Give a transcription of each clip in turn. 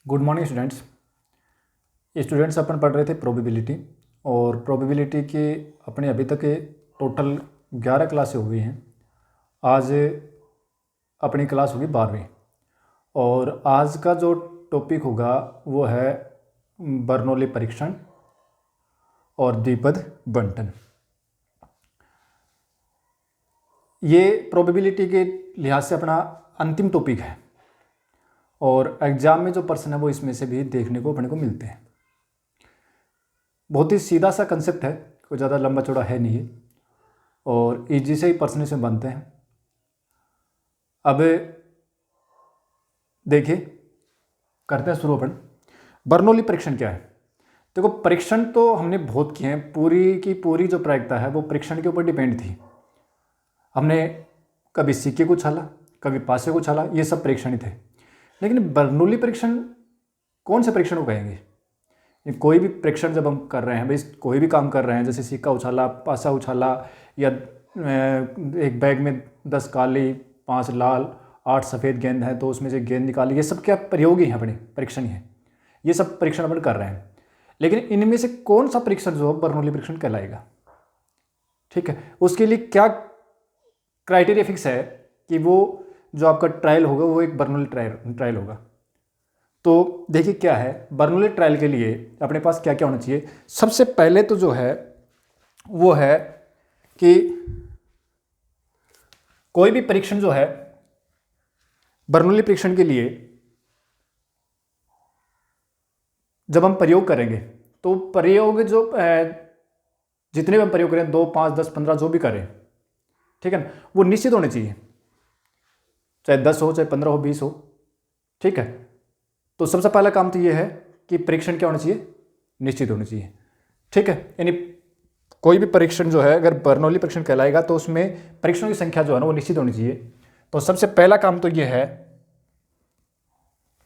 Good morning students अपन पढ़ रहे थे प्रोबेबिलिटी। और प्रोबेबिलिटी की अपने अभी तक के टोटल 11 क्लासें हुई हैं। आज अपनी क्लास होगी 12वीं और आज का जो टॉपिक होगा वो है बर्नौली परीक्षण और द्विपद बंटन। ये प्रोबेबिलिटी के लिहाज से अपना अंतिम टॉपिक है और एग्ज़ाम में जो प्रश्न है वो इसमें से भी देखने को अपने को मिलते हैं। बहुत ही सीधा सा कंसेप्ट है, कोई ज़्यादा लंबा चौड़ा है नहीं है और ईजी से ही प्रश्न इसमें बनते हैं। अब देखिए करते हैं शुरू। अपन बर्नौली परीक्षण क्या है? देखो, परीक्षण तो हमने बहुत किए हैं, पूरी की पूरी जो प्रायिकता है वो परीक्षण के ऊपर डिपेंड थी। हमने कभी सिक्के को छाला, कभी पासे को छाला, ये सब परीक्षण ही थे। लेकिन बर्नौली परीक्षण कौन से परीक्षण को कहेंगे? कोई भी परीक्षण जब हम कर रहे हैं, भाई कोई भी काम कर रहे हैं, जैसे सिक्का उछाला, पासा उछाला, या एक बैग में 10 काली 5 लाल 8 सफ़ेद गेंद है तो उसमें से गेंद निकाली, ये सब क्या प्रयोग ही हैं, अपने परीक्षण ही हैं। ये सब परीक्षण अपन कर रहे हैं। लेकिन इनमें से कौन सा परीक्षण जो है बर्नौली परीक्षण कहलाएगा? ठीक है, उसके लिए क्या क्राइटेरिया फिक्स है कि वो जो आपका ट्रायल होगा वो एक बर्नौली ट्रायल होगा। तो देखिए क्या है बर्नौली ट्रायल के लिए अपने पास क्या क्या होना चाहिए। सबसे पहले तो जो है वो है कि कोई भी परीक्षण जो है बर्नौली परीक्षण के लिए जब हम प्रयोग करेंगे तो प्रयोग जो जितने भी हम प्रयोग करें 2, 5, 10, 15 जो भी करें, ठीक है ना, वो निश्चित होने चाहिए, चाहे 10 हो, चाहे 15 हो, 20 हो। ठीक है, तो सबसे पहला काम तो ये है कि परीक्षण क्या होना चाहिए? निश्चित होना चाहिए। ठीक है, यानी कोई भी परीक्षण जो है अगर बर्नौली परीक्षण कहलाएगा तो उसमें परीक्षणों की संख्या जो है ना वो निश्चित होनी चाहिए। तो सबसे पहला काम तो ये है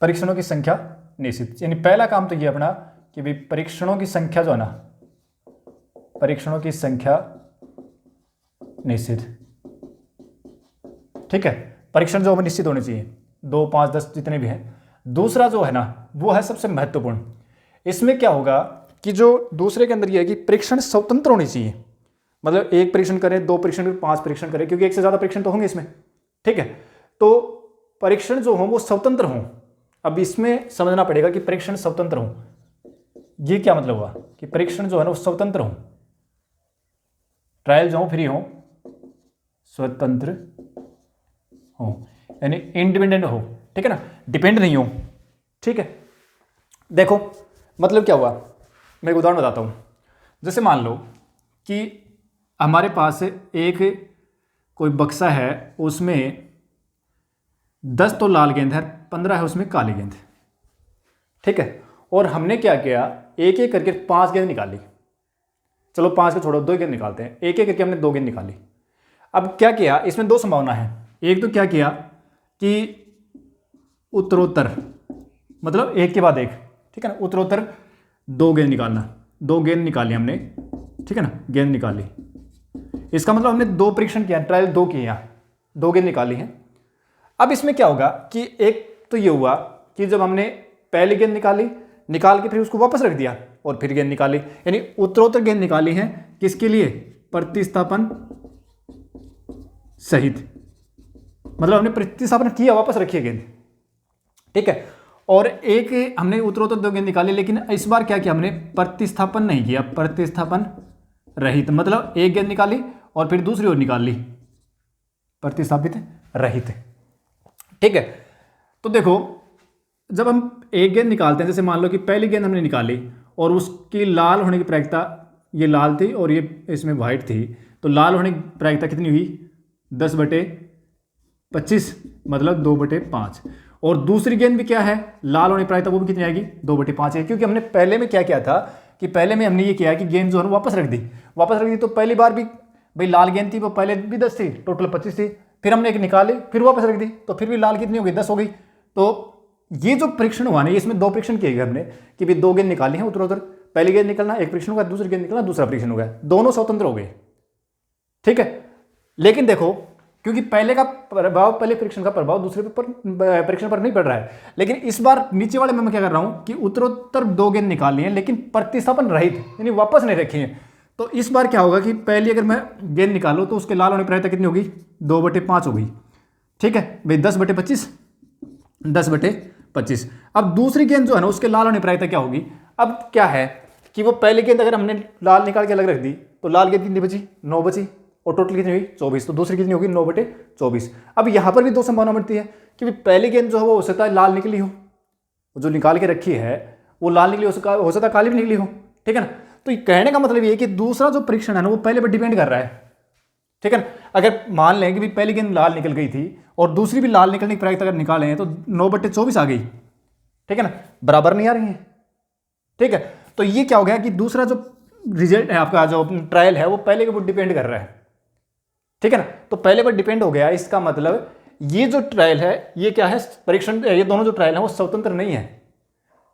परीक्षणों की संख्या निश्चित, यानी पहला काम तो ये अपना कि भाई परीक्षणों की संख्या जो है ना, परीक्षणों की संख्या निश्चित। ठीक है, परीक्षण जो हमें निश्चित होने चाहिए 2, 5, 10 जितने भी हैं। दूसरा जो है ना वो है सबसे महत्वपूर्ण। इसमें क्या होगा कि जो दूसरे के अंदर ये है कि परीक्षण स्वतंत्र होनी चाहिए। मतलब एक परीक्षण करें, 2 परीक्षण करें, 5 परीक्षण करें, क्योंकि एक से ज़्यादा परीक्षण तो होंगे इसमें। ठीक है, तो परीक्षण जो हों वो स्वतंत्र हों। अब इसमें समझना पड़ेगा कि परीक्षण स्वतंत्र हों, ये क्या मतलब हुआ कि परीक्षण जो है ना वो स्वतंत्र हों, ट्रायल जो हो फ्री हो, स्वतंत्र हो, यानी इंडिपेंडेंट हो। ठीक है ना, डिपेंड नहीं हो। ठीक है, देखो मतलब क्या हुआ, मैं एक उदाहरण बताता हूं। जैसे मान लो कि हमारे पास एक कोई बक्सा है, उसमें 10 तो लाल गेंद है, 15 है उसमें काली गेंद। ठीक है, और हमने क्या किया, एक एक करके 5 गेंद निकाली। चलो 5 को छोड़ो, 2 गेंद निकालते हैं। एक एक करके हमने 2 गेंद निकाली। अब क्या किया, इसमें 2 संभावना है। एक तो क्या किया कि उत्तरोत्तर, मतलब एक के बाद एक, ठीक है ना, उत्तरोत्तर 2 गेंद निकालना। 2 गेंद निकाली हमने, ठीक है ना, गेंद निकाली। इसका मतलब हमने 2 परीक्षण किया, ट्रायल 2 किया, 2 गेंद निकाली है। अब इसमें क्या होगा कि एक तो ये हुआ कि जब हमने पहली गेंद निकाल के फिर उसको वापस रख दिया और फिर गेंद निकाली, यानी उत्तरोत्तर गेंद निकाली है। किसके लिए? प्रतिस्थापन सहित, मतलब हमने प्रतिस्थापन किया, वापस रखी है गेंद। ठीक है, और एक हमने उत्तरोत्तर 2 गेंद निकाली, लेकिन इस बार क्या किया, हमने प्रतिस्थापन नहीं किया, प्रतिस्थापन रहित, मतलब एक गेंद निकाली और फिर दूसरी ओर निकाल ली, प्रतिस्थापित रहित। ठीक है, तो देखो जब हम एक गेंद निकालते हैं, जैसे मान लो कि पहली गेंद हमने निकाली और उसकी लाल होने की प्रायिकता, ये लाल थी और ये इसमें वाइट थी, तो लाल होने की प्रायिकता कितनी हुई? 10/25, मतलब 2/5। और दूसरी गेंद भी क्या है, लाल होने की प्रायिकता, वो भी कितनी आएगी? 2/5 है, क्योंकि हमने पहले में क्या किया था कि पहले में हमने ये किया कि गेंद जो है वापस रख दी। तो पहली बार भी भाई लाल गेंद थी, वो पहले भी 10 थी, टोटल 25 थी। फिर हमने एक निकाली, फिर वापस रख दी, तो फिर भी लाल कितनी हो गई? 10 हो गई। तो ये जो परीक्षण हुआ ना, इसमें 2 परीक्षण किए गए हमने कि भाई 2 गेंद निकाली हैं उत्तरोत्तर, पहली गेंद निकलना एक परीक्षण होगा, दूसरी गेंद निकलना दूसरा परीक्षण होगा, दोनों स्वतंत्र हो गए। ठीक है, लेकिन देखो क्योंकि पहले का प्रभाव, पहले परीक्षण का प्रभाव दूसरे परीक्षण पर नहीं पड़ रहा है। लेकिन इस बार नीचे वाले में मैं क्या कर रहा हूं कि उत्तरोत्तर 2 गेंद निकाली हैं लेकिन प्रतिस्थापन रहित, यानी वापस नहीं रखी है। तो इस बार क्या होगा कि पहली अगर मैं गेंद निकालूं तो उसके लाल होने की प्रायिकता कितनी होगी, 2/5 होगी। ठीक है भाई, 10/25, 10/25। अब दूसरी गेंद जो है ना उसके लाल होने की प्रायिकता क्या होगी। अब क्या है कि वो पहली गेंद अगर हमने लाल निकाल के अलग रख दी तो लाल गेंद कितनी बची, 9 बची, और टोटल कितनी हुई, 24। तो दूसरी कितनी होगी, 9/24। अब यहाँ पर भी 2 संभावना बनती है कि पहली गेंद जो है वो हो सकता है लाल निकली हो, जो निकाल के रखी है वो लाल निकली हो सकता है काली भी निकली हो। ठीक है ना। तो ये कहने का मतलब ये है कि दूसरा जो परीक्षण है ना वो पहले पर डिपेंड कर रहा है। ठीक है ना। अगर मान लें कि पहली गेंद लाल निकल गई थी और दूसरी भी लाल निकलने की प्रायिकता अगर निकाले हैं तो 9/24 आ गई। ठीक है ना, बराबर नहीं आ रही है। ठीक है, तो ये क्या हो गया कि दूसरा जो रिजल्ट है आपका, जो ट्रायल है वो पहले के ऊपर डिपेंड कर रहा है। ठीक है ना, तो पहले पर डिपेंड हो गया। इसका मतलब ये जो ट्रायल है ये क्या है, परीक्षण, ये दोनों जो ट्रायल है वो स्वतंत्र नहीं है।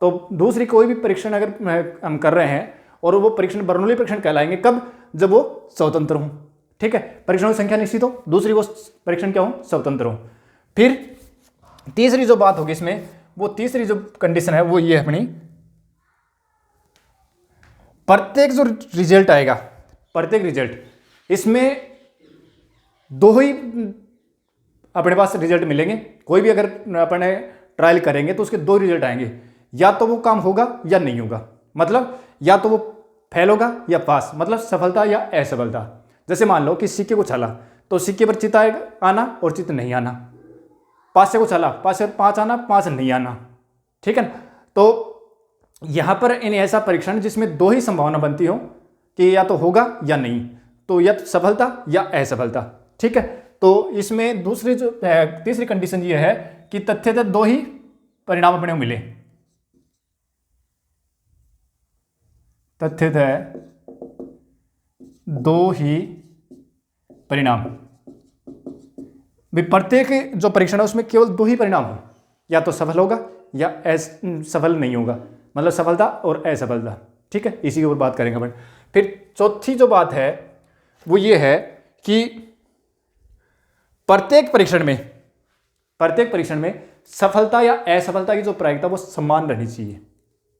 तो दूसरी कोई भी परीक्षण अगर हम कर रहे हैं और वो परीक्षण बर्नौली परीक्षण कहलाएंगे कब, जब वो स्वतंत्र हो। ठीक है, परीक्षणों की संख्या निश्चित हो, दूसरी वो परीक्षण क्या हो, स्वतंत्र हो। फिर तीसरी जो बात होगी इसमें, वो तीसरी जो कंडीशन है वो ये है अपनी, प्रत्येक जो रिजल्ट आएगा, प्रत्येक रिजल्ट इसमें 2 ही अपने पास रिजल्ट मिलेंगे। कोई भी अगर अपने ट्रायल करेंगे तो उसके 2 रिजल्ट आएंगे, या तो वो काम होगा या नहीं होगा। मतलब या तो वो फेल होगा या पास, मतलब सफलता या असफलता। जैसे मान लो कि सिक्के को छाला तो सिक्के पर चित आना और चित नहीं आना, पासे को छाला, पासे 5 आना, 5 नहीं आना। ठीक है ना। तो यहां पर इन ऐसा परीक्षण जिसमें 2 ही संभावना बनती हो कि या तो होगा या नहीं, तो या तो सफलता या असफलता। ठीक है, तो इसमें दूसरी जो तीसरी कंडीशन ये है कि तथ्यतः 2 ही परिणाम अपने को मिले, तथ्यतः 2 ही परिणाम। प्रत्येक जो परीक्षण है उसमें केवल 2 ही परिणाम हो, या तो सफल होगा या सफल नहीं होगा, मतलब सफलता और असफलता। ठीक है, इसी के ऊपर बात करेंगे अपन। फिर चौथी जो बात है वो ये है कि प्रत्येक परीक्षण में सफलता या असफलता की जो प्रायिकता वो समान रहनी चाहिए।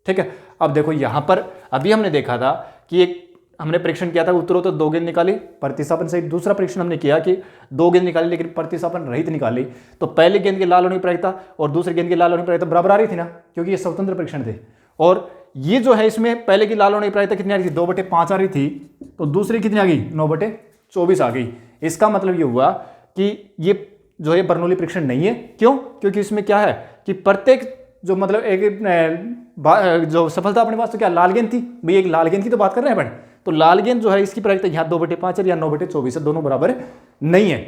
ठीक है, अब देखो यहां पर अभी हमने देखा था कि एक हमने परीक्षण किया था, उत्तरोत्तर 2 गेंद निकाली, प्रतिस्थापन सहित। दूसरा परीक्षण हमने किया कि 2 गेंद निकाली लेकिन प्रतिस्थापन रहित निकाली। तो पहले गेंद के लाल होने की प्रायिकता और दूसरी गेंद के लाल होने की प्रायिकता बराबर आ रही थी ना, क्योंकि ये स्वतंत्र परीक्षण थे। और ये जो है इसमें पहले की लाल होने की प्रायिकता कितनी आ रही थी, 2/5 आ रही थी, तो दूसरी कितनी आ गई, 9/24 आ गई। इसका मतलब ये हुआ कि ये जो है बर्नौली परीक्षण नहीं है। क्यों? क्योंकि इसमें क्या है कि प्रत्येक जो मतलब एक जो सफलता अपने पास तो क्या लाल गेंद थी, भाई एक लाल गेंद की तो बात कर रहे हैं अपन, तो लाल गेंद जो है इसकी प्रायिकता यहाँ 2/5 है या 9/24 है, दोनों बराबर नहीं है।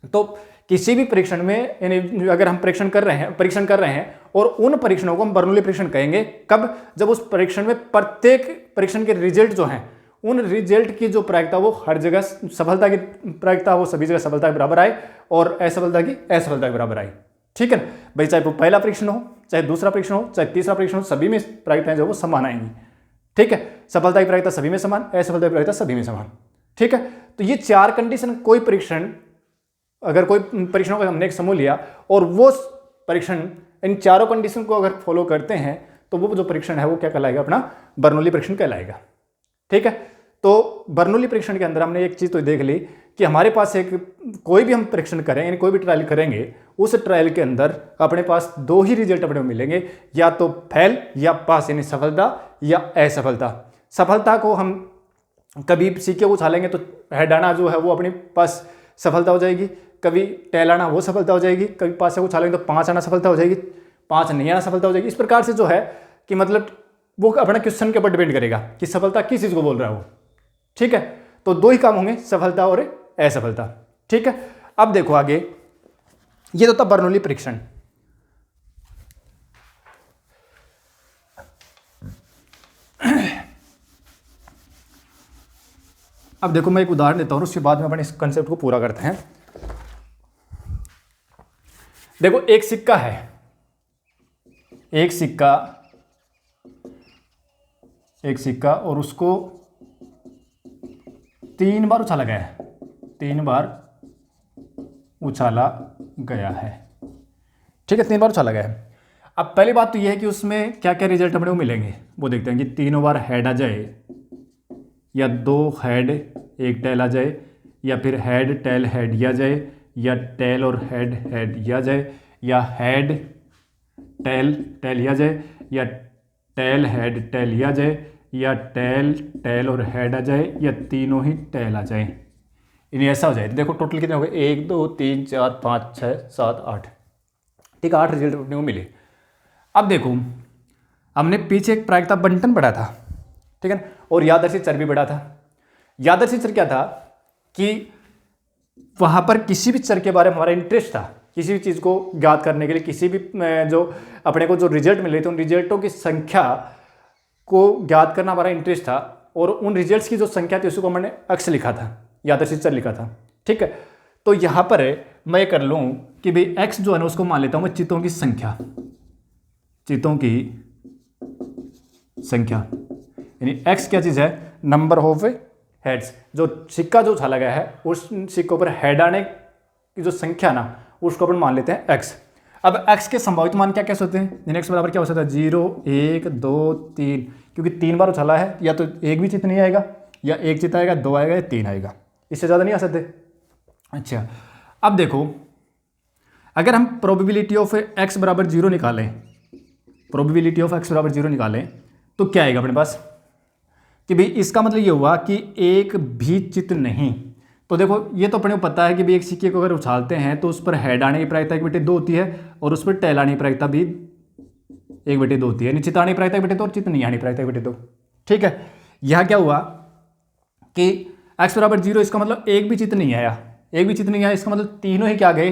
तो किसी भी परीक्षण में यानी अगर हम परीक्षण कर रहे हैं और उन परीक्षणों को हम बर्नौली परीक्षण कहेंगे कब, जब उस परीक्षण में प्रत्येक परीक्षण के रिजल्ट जो हैं उन रिजल्ट की जो प्रायिकता वो हर जगह, सफलता की प्रायिकता वो सभी जगह सफलता के बराबर आए और असफलता की असफलता के बराबर आए। ठीक है ना भाई, चाहे वो पहला परीक्षण हो, चाहे दूसरा परीक्षण हो, चाहे तीसरा परीक्षण हो, सभी में प्रायिकताएं जो वो समान आएंगी। ठीक है, सफलता की प्रायिकता सभी में समान, असफलता की प्रायिकता सभी में समान। ठीक है, तो ये 4 कंडीशन, कोई परीक्षण, अगर कोई परीक्षणों का हमने एक समूह लिया और वो परीक्षण इन चारों कंडीशन को अगर फॉलो करते हैं तो वो जो परीक्षण है वो क्या कहलाएगा, अपना बर्नौली परीक्षण कहलाएगा। ठीक है, तो बर्नौली परीक्षण के अंदर हमने एक चीज तो देख ली कि हमारे पास एक कोई भी हम परीक्षण करें, यानी कोई भी ट्रायल करेंगे, उस ट्रायल के अंदर अपने पास 2 ही रिजल्ट अपने को मिलेंगे, या तो फेल या पास, यानी सफलता या असफलता। सफलता को हम कभी सिक्के उछालेंगे तो हेड आना जो है वो अपने पास सफलता हो जाएगी, कभी टेल आना वो सफलता हो जाएगी, कभी पासे उछालेंगे तो 5 आना सफलता हो जाएगी, 5 नहीं आना सफलता हो जाएगी। इस प्रकार से जो है कि मतलब वो अपना क्वेश्चन के ऊपर डिपेंड करेगा कि सफलता किस चीज को बोल रहा है वो। ठीक है, तो 2 ही काम होंगे, सफलता और असफलता। ठीक है, अब देखो आगे, ये तो था बर्नौली परीक्षण। अब देखो मैं एक उदाहरण देता हूं, उसके बाद में अपन इस कंसेप्ट को पूरा करते हैं। देखो एक सिक्का है, एक सिक्का और उसको 3 बार उछाला गया है, 3 बार उछाला गया है। ठीक है, 3 बार उछाला गया है। अब पहली बात तो यह है कि उसमें क्या क्या रिजल्ट अपने को मिलेंगे वो देखते हैं कि 3 बार हेड आ जाए, या 2 हेड 1 टेल आ जाए, या फिर हेड टेल हेड या जाए, या टेल और हेड हेड या जाए, या हेड टेल टेल या जाए, या टेल हेड टेल या जाए, या टेल टेल और हेड आ जाए, या तीनों ही टेल आ जाए। इन्हें ऐसा हो जाए तो देखो टोटल कितने हो गए, 1 2 3 4 5 6 7 8। ठीक है, 8 रिजल्ट अपने को मिले। अब देखो हमने पीछे एक प्रायिकता बंटन पढ़ा था, ठीक है ना, और यादृच्छिक चर भी पढ़ा था। यादृच्छिक चर क्या था कि वहां पर किसी भी चर के बारे में हमारा इंटरेस्ट था, किसी भी चीज़ को ज्ञात करने के लिए, किसी भी जो अपने को जो रिजल्ट मिले थे उन रिजल्टों की संख्या को ज्ञात करना हमारा इंटरेस्ट था, और उन रिजल्ट्स की जो संख्या थी उसको मैंने अक्स लिखा था, यादृच्छिक चर लिखा था। ठीक है, तो यहाँ पर मैं कर लूँ कि भाई एक्स जो है ना उसको मान लेता हूँ मैं चित्तों की संख्या, चित्तों की संख्या, यानी एक्स क्या चीज़ है, नंबर ऑफ हेड्स। जो सिक्का जो उछाला गया है उस सिक्कों पर हेड आने की जो संख्या ना उसको अपन मान लेते हैं एक्स। अब एक्स के संभावित मान क्या कैसे होते हैं, यानी एक्स बराबर क्या हो सकता है 0 1 2 3, क्योंकि 3 बार उछाला है, या तो एक भी चित्त नहीं आएगा, या एक चित्त आएगा, 2 आएगा, या 3 आएगा, इससे ज़्यादा नहीं आ सकते। अच्छा, अब देखो अगर हम प्रोबेबिलिटी ऑफ एक्स बराबर 0 निकालें, प्रोबेबिलिटी ऑफ एक्स बराबर 0 निकालें तो क्या आएगा अपने पास कि भाई इसका मतलब ये हुआ कि एक भी चित्त नहीं। तो देखो ये तो अपने को पता है कि भाई एक सिक्के को अगर उछालते हैं तो उस पर हेड आने की प्रायिकता 1/2 होती है, और उस पर टेल आने की प्रायिकता भी 1/2 होती है, चित्त आने की प्रायिकता 1/2 और चित्त नहीं आने की प्रायिकता 1/2। ठीक है, यह क्या हुआ कि एक्स बराबर 0, इसका मतलब एक भी चित्त नहीं आया, एक भी चित्त नहीं आया, इसका मतलब तीनों ही क्या आ गए,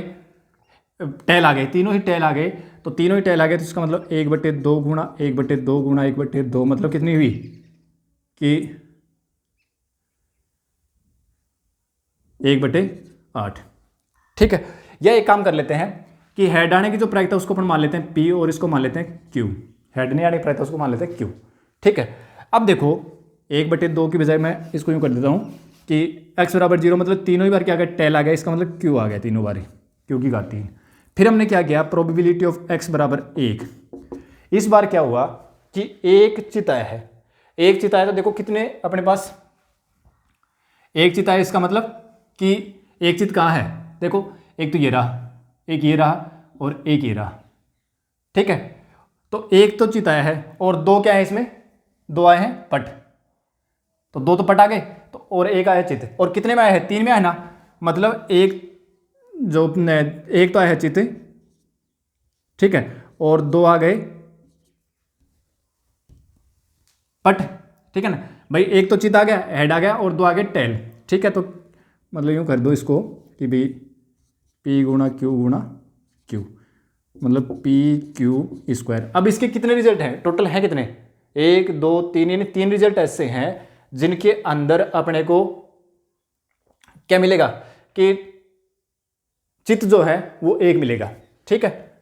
टेल आ गए, तीनों ही टेल आ गए। तो तीनों ही टेल आ गए तो इसका मतलब 1/2 गुणा 1/2 गुणा 1/2 मतलब कितनी हुई कि 1/8। ठीक है, यह एक काम कर लेते हैं कि हेड आने की जो प्रायिकता उसको अपन मान लेते हैं P और इसको मान लेते हैं Q, हेड नहीं आने की प्रायिकता उसको मान लेते हैं Q। ठीक है, अब देखो 1/2 की बजाय मैं इसको यूँ कर देता हूँ कि x बराबर 0 मतलब तीनों ही बार क्या आ गया, टेल आ गया, इसका मतलब Q आ गया तीनों बार, Q की घात 3। फिर हमने क्या किया, प्रोबेबिलिटी ऑफ x बराबर 1। इस बार क्या हुआ कि एक चित्त आया है, एक चित्त आया तो देखो कितने अपने पास, एक चित्त आया, इसका मतलब कि एक चित्त कहाँ है, देखो एक तो ये रहा, एक ये रहा, और एक ये रहा। ठीक है, तो एक तो चित्त आया है और 2 क्या है इसमें, 2 आए हैं पट, तो 2 तो पट आ गए, तो और एक आया चित्त, और कितने में आया है, 3 में आया ना, मतलब एक जो एक तो आया है चित्त, ठीक है, और 2 आ गए पट। ठीक है ना भाई, एक तो चित्त आ गया, हेड आ गया, और 2 आ गए टेल। ठीक है, तो मतलब यूँ कर दो इसको कि भाई P गुणा Q गुणा Q, मतलब PQ²। अब इसके कितने रिजल्ट हैं, टोटल हैं कितने, 1 2 3, यानी 3 रिजल्ट ऐसे हैं जिनके अंदर अपने को क्या मिलेगा कि चित्त जो है वो 1 मिलेगा। ठीक है,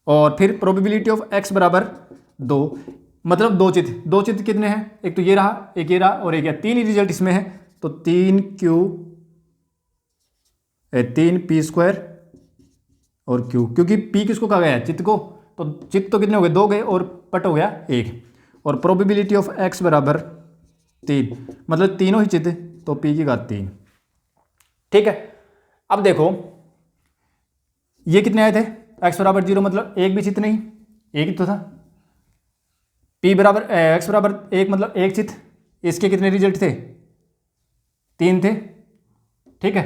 और फिर प्रोबेबिलिटी ऑफ x बराबर 2, मतलब 2 चित्त, 2 चित्त कितने हैं, एक तो ये रहा, एक ये रहा, और एक, 3 ही रिजल्ट इसमें है, तो 3P² और Q, क्योंकि P किसको कहा गया है, चित्त को, तो चित्त तो कितने हो गए, 2 गए, और पट हो गया 1, और प्रोबेबिलिटी ऑफ x बराबर 3, मतलब तीनों ही चित्त, तो P की घात 3। ठीक है, अब देखो ये कितने आए थे, x बराबर 0 मतलब एक भी चित्त नहीं, एक ही तो था, P बराबर x बराबर 1 मतलब एक चित्त, इसके कितने रिजल्ट थे, 3 थे। ठीक है,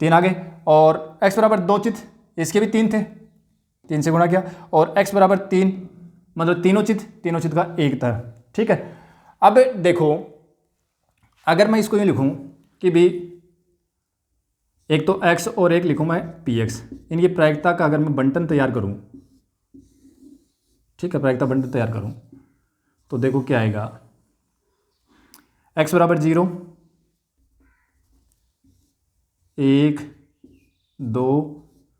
3 आ गए, और x बराबर 2 चित्त, इसके भी 3 थे, 3 से गुणा किया, और x बराबर 3 मतलब तीनों चित्त का 1 था। ठीक है, अब देखो अगर मैं इसको यूँ लिखूँ कि भी एक तो x और एक लिखूँ मैं px, इनकी प्रायिकता का अगर मैं बंटन तैयार करूँ, ठीक है, प्रायिकता बंटन तैयार करूँ तो देखो क्या आएगा, x बराबर 0 1 2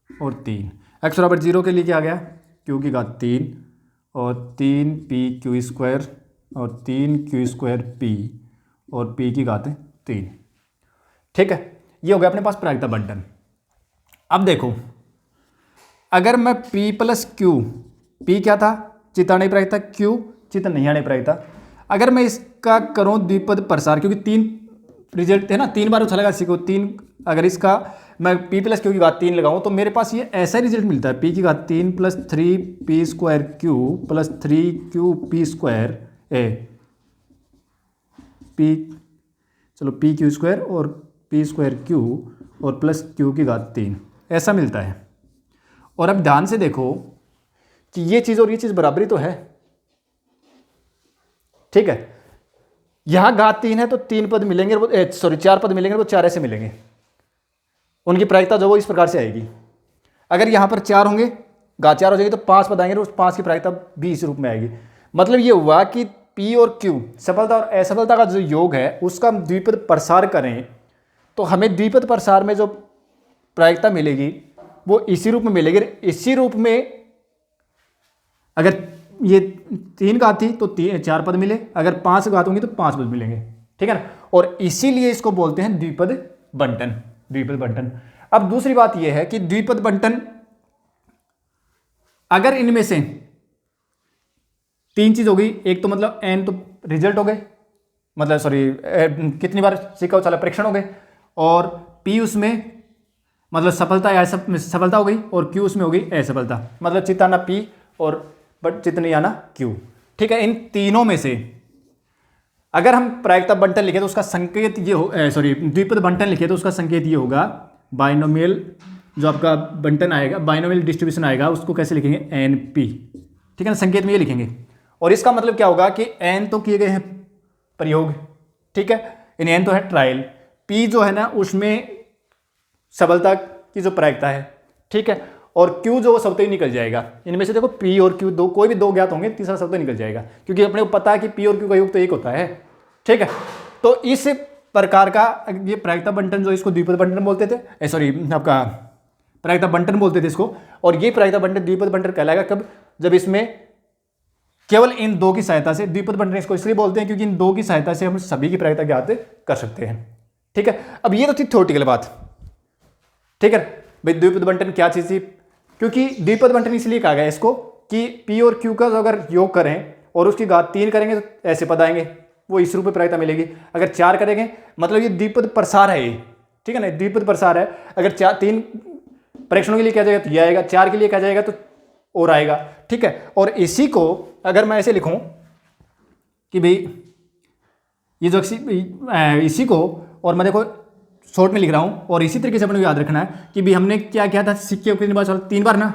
और 3, x बराबर 0 के लिए क्या आ गया, Q की घात 3 और 3PQ² और 3Q²P और P की घात 3। ठीक है, ये हो गया अपने पास प्रायिकता बंटन। अब देखो, अगर मैं p प्लस क्यू, p क्या था, चिताने प्रायिकता, q चित नहीं आने प्रायिकता, अगर मैं इसका करूं द्विपद प्रसार, क्योंकि 3 रिजल्ट है ना, 3 बार उछलेगा इसी को, 3, अगर इसका मैं p प्लस क्यू की घात 3 लगाऊं तो मेरे पास ये ऐसा रिजल्ट मिलता है, p की घात 3 plus 3p square q plus 3qp square ए p, चलो p क्यू स्क्वायर और p स्क्वायर q और प्लस q की घात 3, ऐसा मिलता है। और अब ध्यान से देखो कि ये चीज़ और ये चीज़ बराबरी तो है, ठीक है। यहां घात 3 है तो 3 पद मिलेंगे, वो 4 पद मिलेंगे, वो 4 ऐसे मिलेंगे, उनकी प्रायिकता जो वो इस प्रकार से आएगी। अगर यहां पर 4 होंगे, घात 4 हो जाएगी तो 5 पद आएंगे, उस 5 की प्रायिकता भी इस रूप में आएगी। मतलब ये हुआ कि p और q सफलता और असफलता का जो योग है उसका हम द्विपद प्रसार करें तो हमें द्विपद प्रसार में जो प्रायिकता मिलेगी वो इसी रूप में मिलेगी। इसी रूप में अगर ये 3 घात थी तो 4 पद मिले, अगर 5 घात होंगी तो 5 पद मिलेंगे, ठीक है ना। और इसीलिए इसको बोलते हैं द्विपद बंटन, द्विपद बंटन। अब दूसरी बात यह है कि द्विपद बंटन, अगर इनमें से 3 चीज हो गई, एक तो मतलब n तो रिजल्ट हो गए, मतलब सॉरी कितनी बार सिक्का उछाला परीक्षण हो गए, और p उसमें मतलब सफलता या सफलता हो गई, और q उसमें हो गई असफलता, मतलब चित आना p और बट चित नहीं आना q, ठीक है। इन तीनों में से अगर हम प्रायिकता बंटन लिखे तो उसका संकेत ये हो, सॉरी द्विपद बंटन लिखे तो उसका संकेत ये होगा, बाइनोमियल जो आपका बंटन आएगा, बाइनोमियल डिस्ट्रीब्यूशन आएगा, उसको कैसे लिखेंगे, np, ठीक है ना, संकेत में ये लिखेंगे। और इसका मतलब क्या होगा कि n तो किए गए हैं प्रयोग, ठीक है, इन n तो है ट्रायल, p जो है ना उसमें सफलता की जो प्रायिकता है, ठीक है, और q जो वो सबसे ही निकल जाएगा। इनमें से देखो p और q दो, कोई भी 2 ज्ञात होंगे, तीसरा सबसे निकल जाएगा, क्योंकि अपने को पता है कि p और q का योग तो एक होता है, ठीक है। तो इस प्रकार का ये प्रायिकता बंटन जो इसको द्विपद बंटन बोलते थे, सॉरी आपका प्रायिकता बंटन बोलते थे इसको, और ये प्रायिकता बंटन द्विपद बंटन कहलाएगा कब, जब इसमें केवल इन 2 की सहायता से, द्विपद बंटन इसको इसलिए बोलते हैं क्योंकि इन 2 की सहायता से हम सभी की प्रायिकता ज्ञात कर सकते हैं, ठीक है। अब ये तो थी थ्योरेटिकल बात, ठीक है भाई, द्विपद बंटन क्या चीज थी, क्योंकि द्विपद बंटन इसलिए कहा गया इसको कि p और q का अगर योग करें और उसकी घात 3 करेंगे तो ऐसे पद आएंगे, वो इस रूप में प्रायिकता मिलेगी। अगर 4 करेंगे मतलब ये द्विपद प्रसार है, ये ठीक है ना, द्विपद प्रसार है। अगर 3 परीक्षणों के लिए क्या जाएगा तो ये आएगा, 4 के लिए क्या जाएगा तो और आएगा, ठीक है। और इसी को अगर मैं ऐसे लिखूं कि भाई ये जो इसी को, और मैं देखो शॉर्ट में लिख रहा हूं, और इसी तरीके से अपने को याद रखना है कि भी हमने क्या किया था, सिक्के कितनी बार, 3 बार ना,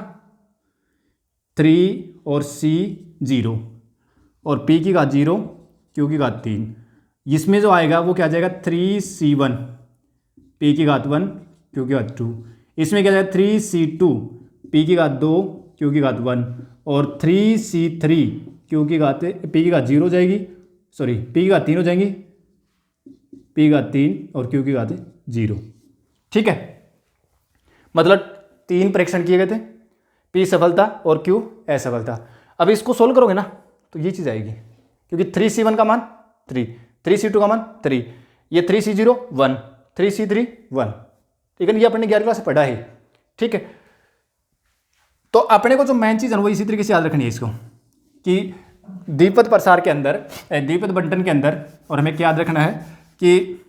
3 और c 0 और p की घात 0 q की घात 3, इसमें जो आएगा वो क्या जाएगा 3c1 p की घात 1 q की घात 2, इसमें क्या जाएगा 3c2 p की घात 2 q की घात 1 और 3c3 q की घात p की घात 0 हो जाएगी, सॉरी p की घात 3 हो जाएंगी, p की घात 3 और q की घात 0, ठीक है। मतलब 3 परीक्षण किए गए थे, p सफलता और q असफलता। अब इसको सोल्व करोगे ना तो ये चीज़ आएगी, क्योंकि 3c1 का मान 3, 3c2 का मान 3, ये 3c0 1, 3c3 1, ठीक है, ये अपने 11वीं क्लास से पढ़ा है, ठीक है। तो अपने को जो मेन चीज़ है वो इसी तरीके से याद रखनी है इसको, कि द्विपद प्रसार के अंदर, द्विपद बंटन के अंदर, और हमें क्या याद रखना है कि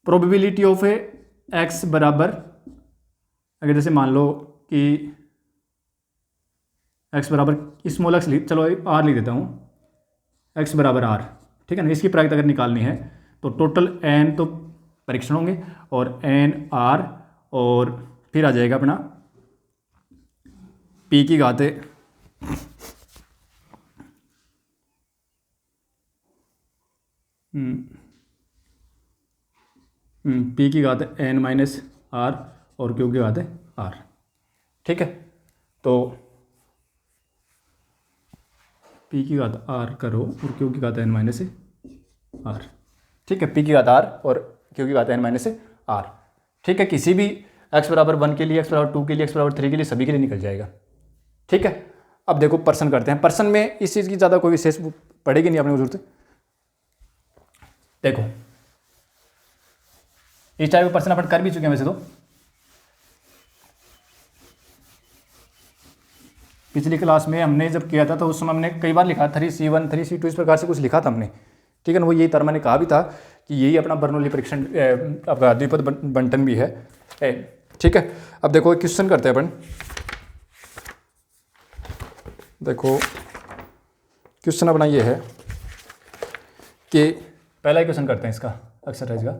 प्रोबेबिलिटी ऑफ x बराबर, अगर जैसे मान लो कि x बराबर स्मॉल x चलो r लिख देता हूँ, x बराबर r, ठीक है ना, इसकी प्रायिकता अगर निकालनी है तो टोटल n तो परीक्षण होंगे और n r, और फिर आ जाएगा अपना p की घात p की घात n माइनस r और q की घात r, ठीक है। तो p की घात r करो और q की घात n माइनस r, ठीक है, p की घात r और q की घात n माइनस r, ठीक है। किसी भी x बराबर 1 के लिए, x बराबर 2 के लिए, x बराबर 3 के लिए, सभी के लिए निकल जाएगा, ठीक है। अब देखो पर्सन करते हैं, पर्सन में इस चीज़ की ज़्यादा कोई विशेष पड़ेगी नहीं अपने को जरूरत। देखो इस टाइप का पर्सन अपन कर भी चुके हैं वैसे तो, पिछली क्लास में हमने जब किया था तो उस समय हमने कई बार लिखा 3C1 3C2 इस प्रकार से कुछ लिखा था हमने, ठीक है ना। वो यही तरह मैंने कहा भी था कि यही अपना बर्नौली परीक्षण आपका द्विपद बंटन भी है, ठीक है। अब देखो क्वेश्चन करते हैं अपन। देखो क्वेश्चन अपना ये है कि पहला ही क्वेश्चन करते हैं इसका एक्सरसाइज का।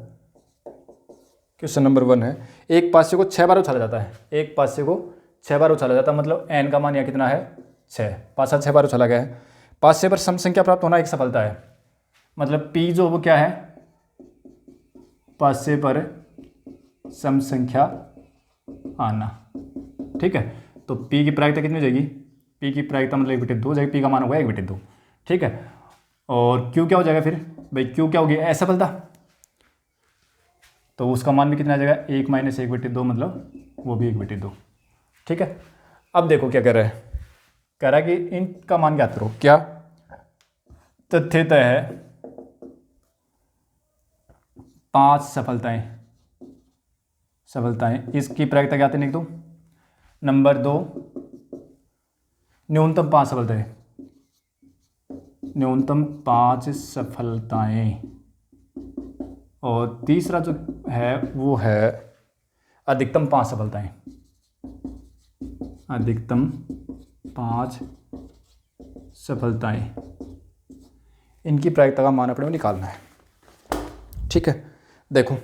क्वेश्चन नंबर 1 है, एक पासे को 6 बार उछाला जाता है। एक पासे को 6 बार उछाला जाता है, मतलब n का मान यहाँ कितना है 6, पासा 6 बार उछाला गया है। पासे पर सम संख्या प्राप्त होना एक सफलता है, मतलब p जो वो क्या है, पासे पर सम संख्या आना, ठीक है। तो p की प्रायिकता कितनी हो जाएगी, p की प्रायिकता मतलब 1/2 हो जाएगी, p का मान होगा 1/2, ठीक है। और q क्या हो जाएगा फिर भाई, q क्या होगी असफलता, तो उसका मान भी कितना आ जाएगा 1 - 1/2, मतलब वो भी 1/2, ठीक है। अब देखो क्या कह रहा है, कह रहा है कि इनका मान ज्ञात करो। क्या तथ्यतः है 5 सफलताएं, इसकी प्रायिकता ज्ञात है, लिख दो। नंबर 2, न्यूनतम 5 सफलताएं, न्यूनतम 5 सफलताएं। और तीसरा जो है वो है अधिकतम 5 सफलताएं, अधिकतम 5 सफलताएं। इनकी प्रायिकता का मान अपने को निकालना है, ठीक है। देखो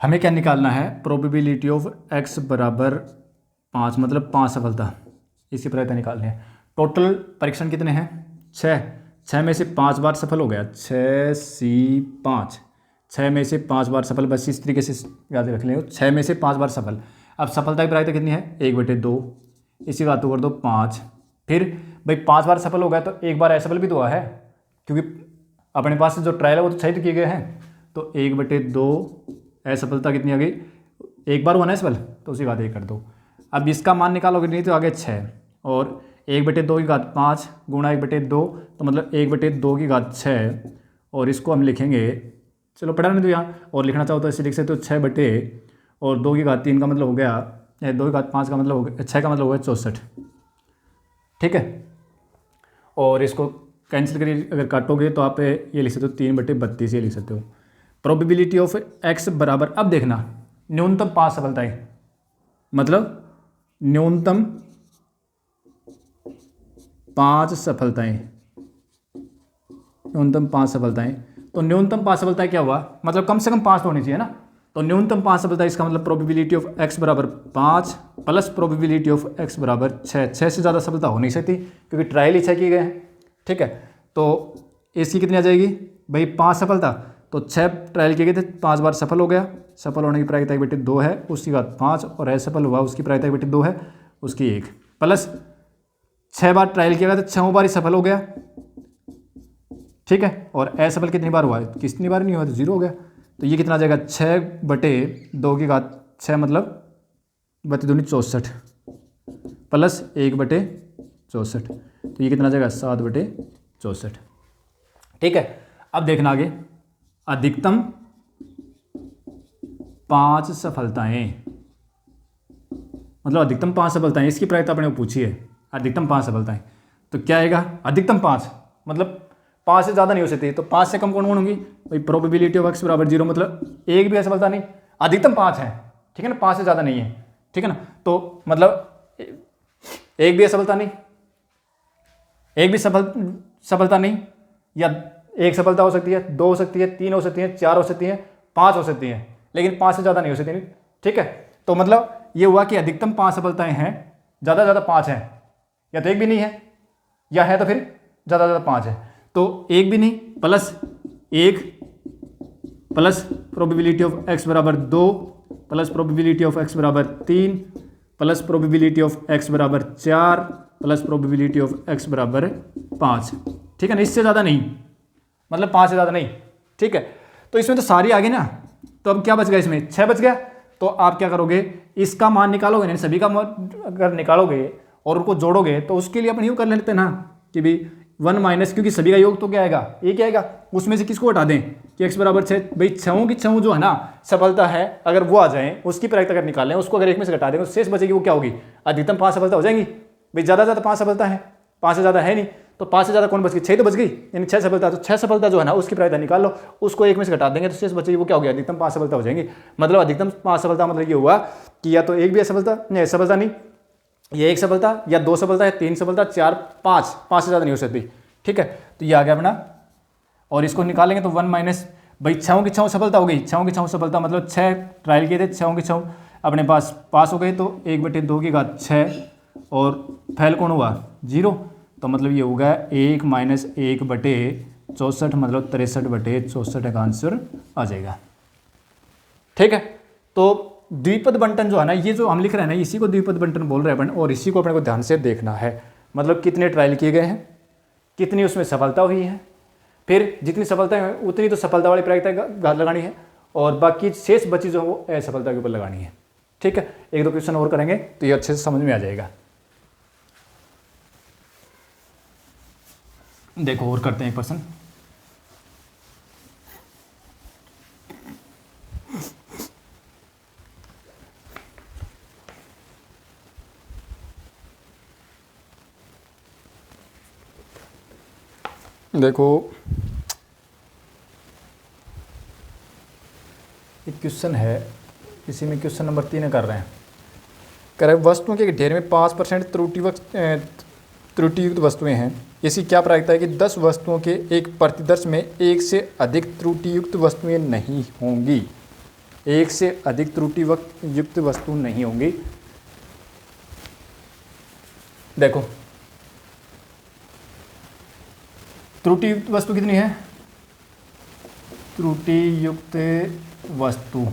हमें क्या निकालना है, प्रोबेबिलिटी ऑफ x बराबर 5, मतलब 5 सफलता, इसकी प्रायिकता निकालनी है। टोटल परीक्षण कितने हैं 6 में से 5 बार सफल हो गया, 6C5, 6 में से 5 बार सफल, बस इस तरीके से याद रख लें, 6 में से 5 बार सफल। अब सफलता की प्रायिकता कितनी है 1/2, इसी बात को कर दो 5। फिर भाई 5 बार सफल हो गया तो एक बार असफल भी तो हुआ है, क्योंकि अपने पास जो ट्रायल है वो तो सही तो किए गए हैं। तो 1/2 असफलता कितनी आ गई, एक बार हुआ ना असफल, तो उसी बात 1 कर दो। अब इसका मान निकालोगे नहीं तो आगे 6, और 1/2 की घात 5 गुणा 1/2, तो मतलब 1/2 की घात 6, और इसको हम लिखेंगे, चलो पढ़ा नहीं तो यहाँ, और लिखना चाहो तो ऐसे लिख सकते हो 6 और 2 की घात 3 का मतलब हो गया, 2 की घात 5 का मतलब हो गया, 6 का मतलब हो गया 64, ठीक है। और इसको कैंसिल करिए, अगर काटोगे तो आप ये लिख सकते हो 3/32 ये लिख सकते हो। प्रोबेबिलिटी ऑफ x बराबर, अब देखना न्यूनतम 5 सफलताएं, मतलब न्यूनतम 5 सफलताएं, न्यूनतम 5 सफलताएं। तो न्यूनतम 5 सफलताएं क्या हुआ, मतलब कम से कम 5 तो होनी चाहिए ना। तो न्यूनतम 5 सफलताएं, इसका मतलब प्रोबेबिलिटी ऑफ x बराबर 5 प्लस प्रोबेबिलिटी ऑफ x बराबर 6। 6 से ज़्यादा सफलता हो नहीं सकती, क्योंकि ट्रायल ही 6 किए गए हैं, ठीक है। तो इसकी कितनी आ जाएगी भाई 5 सफलता, तो 6 ट्रायल किए गए थे, 5 बार सफल हो गया, सफल होने की प्रायिकता 1/2 है, उसकी बाद 5, और असफल हुआ उसकी प्रायिकता 1/2 है, उसकी 1, प्लस 6 बार ट्रायल किया गया तो 6 बार ही सफल हो गया, ठीक है। और असफल कितनी बार हुआ, कितनी बार नहीं हुआ तो 0 हो गया। तो ये कितना आ जाएगा 6/2 की घात 6, मतलब 2 64 प्लस 1/64, तो ये कितना आ जाएगा 7/64, ठीक है। अब देखना आगे, अधिकतम 5 सफलताएं, मतलब अधिकतम 5 सफलताएं, इसकी प्रायिकता अपने को पूछी है, अधिकतम 5 सफलताएं। तो क्या आएगा अधिकतम 5, मतलब 5 से ज़्यादा नहीं हो सकती, तो 5 से कम कौन कौन होंगी भाई, प्रोबेबिलिटी ऑफ x बराबर 0, मतलब एक भी असफलता नहीं, अधिकतम 5 है, ठीक है ना, 5 से ज़्यादा नहीं है, ठीक है ना। तो मतलब एक भी असफलता नहीं, एक भी सफलता नहीं, या एक सफलता हो सकती है, 2 हो सकती है, 3 हो सकती है, 4 हो सकती है, 5 हो सकती है, लेकिन 5 से ज़्यादा नहीं हो सकती, ठीक है। तो मतलब ये हुआ कि अधिकतम 5 सफलताएं हैं, ज़्यादा ज़्यादा 5 हैं, या तो एक भी नहीं है, या है तो फिर ज़्यादा ज़्यादा 5 है। तो एक भी नहीं plus 1 plus probability of x बराबर 2 प्लस प्रोबेबिलिटी ऑफ x बराबर 3 प्लस प्रोबेबिलिटी ऑफ x बराबर 4 प्लस प्रोबेबिलिटी ऑफ x बराबर 5, ठीक है ना। इससे ज़्यादा नहीं, मतलब 5 से ज़्यादा नहीं, ठीक है। तो इसमें तो सारी आ गई ना, तो अब क्या बच गया, इसमें 6 बच गया। तो आप क्या करोगे, इसका मान निकालोगे, नहीं सभी का मान अगर निकालोगे और उनको जोड़ोगे, तो उसके लिए अपन यूँ कर लेते हैं ना कि भाई 1 माइनस, क्योंकि सभी का योग तो क्या आएगा, एक आएगा, उसमें से किसको हटा दें कि x बराबर 6। भाई छहों की छहों जो है ना सफलता है, अगर वो आ जाए उसकी प्रायिकता अगर निकाल लें, उसको अगर एक में से घटा देंगे तो शेष बचेगी, वो क्या होगी, अधिकतम 5 सफलता हो जाएंगी। भाई ज़्यादा ज़्यादा 5 सफलता है, 5 से ज़्यादा है नहीं, तो 5 से ज़्यादा कौन बच गई, 6 तो बच गई, यानी 6 सफलता। तो 6 सफलता जो है ना उसकी प्रायिकता निकाल लो, उसको एक में से घटा देंगे तो शेष बचेगी, वो क्या हो गया, अधिकतम 5 सफलता हो जाएंगी। मतलब अधिकतम 5 सफलता मतलब ये हुआ कि या तो एक भी सफलता नहीं, ये एक सफलता या 2 सफलता या 3 सफलता, 4 5 5 से ज़्यादा नहीं हो सकती। ठीक है, तो ये आ गया अपना, और इसको निकालेंगे तो 1 माइनस, भाई छहों की छहों सफलता हो गई, छहों की छहों सफलता मतलब 6 ट्रायल किए थे, छहों की छहों अपने पास हो गए, तो 1/2 की घात 6 और फैल कौन हुआ 0, तो मतलब ये होगा 1 माइनस 1/64, मतलब 63/64 का आंसर आ जाएगा। ठीक है, तो द्विपद बंटन जो है ना, ये जो हम लिख रहे हैं ना, इसी को द्विपद बंटन बोल रहे हैं अपन, और इसी को अपने को ध्यान से देखना है। मतलब कितने ट्रायल किए गए हैं, कितनी उसमें सफलता हुई है, फिर जितनी सफलता है उतनी तो सफलता वाली प्रायिकता लगानी है, और बाकी शेष बची जो वो असफलता के ऊपर लगानी है। ठीक है, 1-2 क्वेश्चन और करेंगे तो ये अच्छे से समझ में आ जाएगा। देखो और करते हैं एक प्रश्न। देखो एक क्वेश्चन है, इसी में क्वेश्चन नंबर 3 कर रहे हैं। कह रहे वस्तुओं के ढेर में 5% त्रुटियुक्त वस्तुएं हैं, इसकी क्या प्रायिकता है कि 10 वस्तुओं के एक प्रतिदर्श में 1 से अधिक त्रुटियुक्त वस्तुएं नहीं होंगी। 1 से अधिक त्रुटियुक्त वस्तु नहीं होंगी। देखो त्रुटियुक्त वस्तु कितनी है, त्रुटियुक्त वस्तु